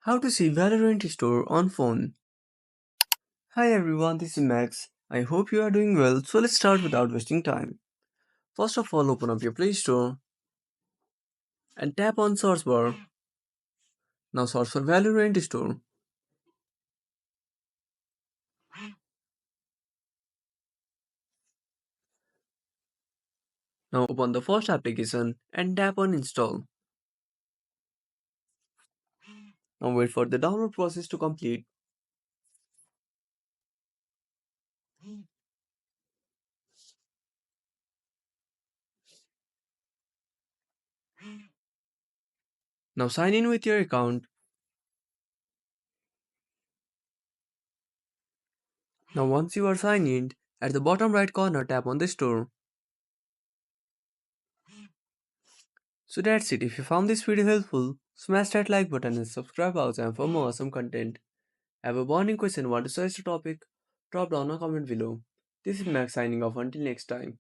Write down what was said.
How to see Valorant store on phone. Hi everyone, this is Max. I hope you are doing well. So let's start without wasting time. First of all, open up your Play Store and tap on search bar. Now search for Valorant store. Now open the first application and tap on install. Now wait for the download process to complete. Now sign in with your account. Now once you are signed in, at the bottom right corner tap on the store. So that's it. If you found this video helpful, smash that like button and subscribe also and for more awesome content. Have a burning question, want to suggest a topic? Drop down a comment below. This is Max signing off until next time.